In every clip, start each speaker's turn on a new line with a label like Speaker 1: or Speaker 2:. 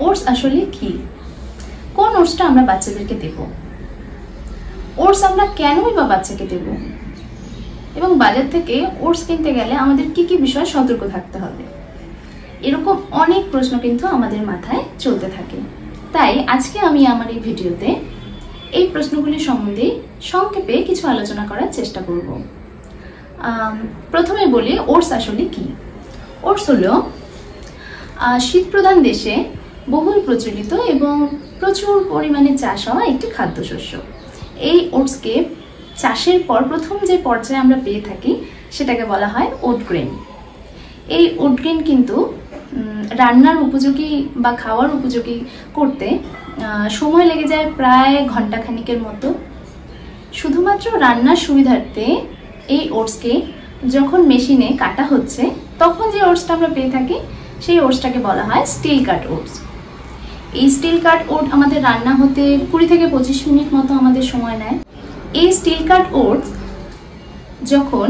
Speaker 1: Oats আসলে কি, কোন ওটসটা আমরা বাচ্চাদেরকে দেব, ওটস আমরা কেনই বা বাচ্চাকে দেব, এবং বাজার থেকে ওটস কিনতে গেলে আমাদের কি কি বিষয়ে সতর্ক থাকতে হবে, এরকম অনেক প্রশ্ন কিন্তু আমাদের মাথায় চলতে থাকে। তাই আজকে আমি আমার এই ভিডিওতে এই প্রশ্নগুলি সম্বন্ধে সংক্ষেপে কিছু আলোচনা করার চেষ্টা করব। প্রথমে বলি ওটস আসলে কি। ওটস হলো শীতপ্রধান দেশে বহুল প্রচলিত এবং প্রচুর পরিমাণে চাষ হওয়া একটি খাদ্যশস্য। এই ওটসকে চাষের পর প্রথম যে পর্যায়ে আমরা পেয়ে থাকি সেটাকে বলা হয় ওট গ্রেন। এই ওট গ্রেন কিন্তু রান্নার উপযোগী বা খাওয়ার উপযোগী করতে সময় লেগে যায় প্রায় ঘন্টাখানিকের মতো। শুধুমাত্র রান্নার সুবিধার্থে এই ওটসকে যখন মেশিনে কাটা হচ্ছে তখন যে ওটসটা আমরা পেয়ে থাকি সেই ওটসটাকে বলা হয় স্টিল কাট ওটস। এই স্টিল কাট ওট আমাদের রান্না হতে 20 থেকে 25 মিনিট মতো আমাদের সময় নেয়। এই স্টিল কাট ওটস যখন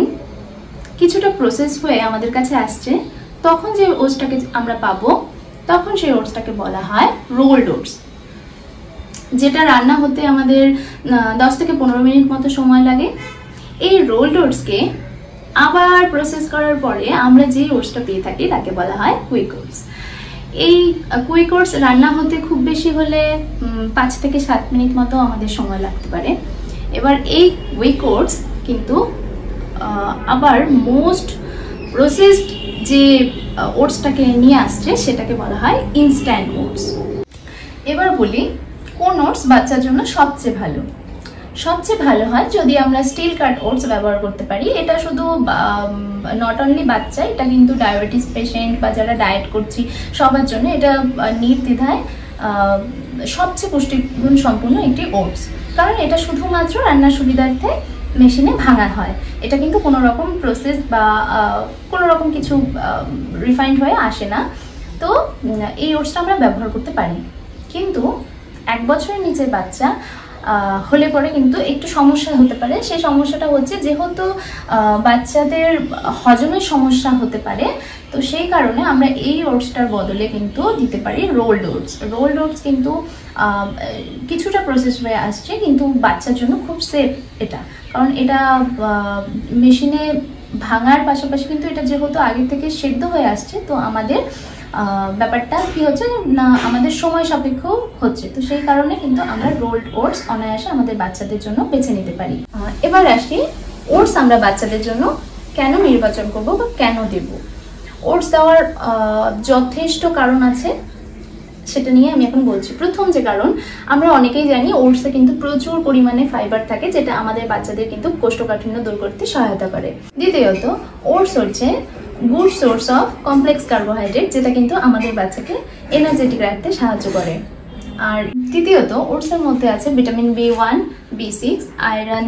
Speaker 1: কিছুটা প্রসেস হয়ে আমাদের কাছে আসছে তখন যে ওটসটাকে আমরা পাবো তখন সেই ওটসটাকে বলা হয় রোলড ওটস, যেটা রান্না হতে আমাদের 10 থেকে 15 মিনিট মতো সময় লাগে। এই রোলড ওটসকে আবার প্রসেস করার পরে আমরা যে ওটসটা পেয়ে থাকি তাকে বলা হয় কুইক ওটস। এই কুইক ওটস রান্না হতে খুব বেশি হলে 5 থেকে 7 মিনিট মতো আমাদের সময় লাগতে পারে। এবার এই কুইক ওটস কিন্তু আবার মোস্ট প্রসেসড যে ওটসটাকে নিয়ে আসছে সেটাকে বলা হয় ইনস্ট্যান্ট ওটস। এবার বলি কোন ওটস বাচ্চার জন্য সবচেয়ে ভালো। সবচেয়ে ভালো হয় যদি আমরা স্টিল কাট ওটস ব্যবহার করতে পারি। এটা শুধু নট অনলি বাচ্চা, এটা কিন্তু ডায়াবেটিস পেশেন্ট বা যারা ডায়েট করছি সবার জন্য এটা নির্দ্বিধায় সবচেয়ে পুষ্টিগুণ সম্পূর্ণ একটি ওটস, কারণ এটা শুধুমাত্র রান্নার সুবিধার্থে মেশিনে ভাঙা হয়। এটা কিন্তু কোনো রকম প্রসেস বা কোনো রকম কিছু রিফাইন্ড হয়ে আসে না। তো এই ওটসটা আমরা ব্যবহার করতে পারি। কিন্তু 1 বছরের নিচের বাচ্চা হলে পরে কিন্তু একটু সমস্যা হতে পারে। সেই সমস্যাটা হচ্ছে যেহেতু বাচ্চাদের হজমের সমস্যা হতে পারে, তো সেই কারণে আমরা এই ওটসটার বদলে কিন্তু দিতে পারি রোলড ওটস। রোলড ওটস কিন্তু কিছুটা প্রসেস হয়ে আসছে কিন্তু বাচ্চার জন্য খুব সেফ এটা, কারণ এটা মেশিনে ভাঙার পাশাপাশি কিন্তু এটা যেহেতু আগে থেকে সেদ্ধ হয়ে আসছে, তো আমাদের ব্যাপারটা কি হচ্ছে না আমাদের সময় সাপেক্ষ হচ্ছে। তো সেই কারণে কিন্তু আমরা রোলড ওটস অনায়াসে আমাদের বাচ্চাদের জন্য বেছে নিতে পারি। এবার আসি ওটস আমরা বাচ্চাদের জন্য কেন নির্বাচন করব বা কেন দেব। ওটস দেওয়ার যথেষ্ট কারণ আছে, সেটা নিয়ে আমি এখন বলছি। প্রথম যে কারণ, আমরা অনেকেই জানি ওটসে কিন্তু প্রচুর পরিমাণে ফাইবার থাকে যেটা আমাদের বাচ্চাদের কিন্তু কোষ্ঠকাঠিন্য দূর করতে সহায়তা করে। দ্বিতীয়ত ওটস হচ্ছে good source of complex carbohydrate, যেটা কিন্তু আমাদের বাচ্চাকে এনার্জেটিক রাখতে সাহায্য করে। আর তৃতীয়ত ওটসের মধ্যে আছে vitamin B1, B6, iron,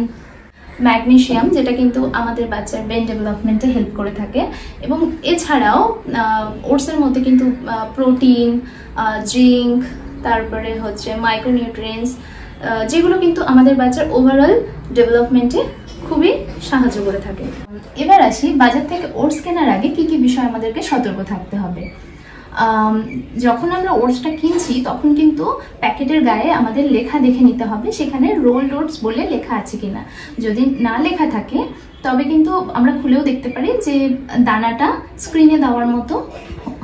Speaker 1: magnesium, যেটা কিন্তু আমাদের বাচ্চার ব্রেন ডেভেলপমেন্টে হেল্প করে থাকে। এবং এছাড়াও ওটসের মধ্যে কিন্তু প্রোটিন, জিঙ্ক, তারপরে হচ্ছে মাইক্রোনিউট্রিয়েন্টস, যেগুলো কিন্তু আমাদের বাচ্চার ওভারঅল ডেভেলপমেন্টে খুবই সাহায্য করে থাকে। এবার আসি বাজার থেকে ওটস কেনার আগে কি কি বিষয় আমাদেরকে সতর্ক থাকতে হবে। যখন আমরা ওটসটা কিনছি তখন কিন্তু প্যাকেটের গায়ে আমাদের লেখা দেখে নিতে হবে সেখানে রোলড ওটস বলে লেখা আছে কিনা। যদি না লেখা থাকে তবে কিন্তু আমরা খুলেও দেখতে পারি যে দানাটা স্ক্রিনে দেওয়ার মতো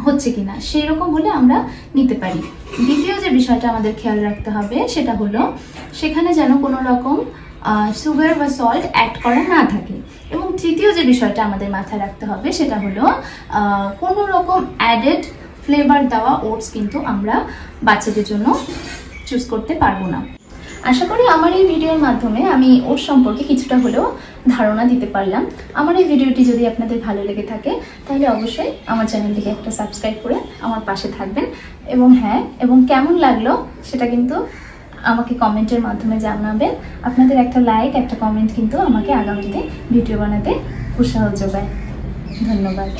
Speaker 1: হচ্ছে কিনা, সেই রকম হলে আমরা নিতে পারি। দ্বিতীয় যে বিষয়টা আমাদের খেয়াল রাখতে হবে সেটা হলো সেখানে যেন কোনো রকম সুগার বা সল্ট অ্যাড করা না থাকে। এবং তৃতীয় যে বিষয়টা আমাদের মাথায় রাখতে হবে সেটা হলো কোনো রকম অ্যাডেড ফ্লেভার দেওয়া ওটস কিন্তু আমরা বাচ্চাদের জন্য চুজ করতে পারবো না। আশা করি আমার এই ভিডিওর মাধ্যমে আমি ওটস সম্পর্কে কিছুটা হলেও ধারণা দিতে পারলাম। আমার এই ভিডিওটি যদি আপনাদের ভালো লেগে থাকে তাহলে অবশ্যই আমার চ্যানেলটিকে একটা সাবস্ক্রাইব করে আমার পাশে থাকবেন। এবং এবং কেমন লাগলো সেটা কিন্তু আমাকে কমেন্টের মাধ্যমে জানাবেন। আপনাদের একটা লাইক, একটা কমেন্ট কিন্তু আমাকে আগামীতে ভিডিও বানাতে উৎসাহ যোগায়। ধন্যবাদ।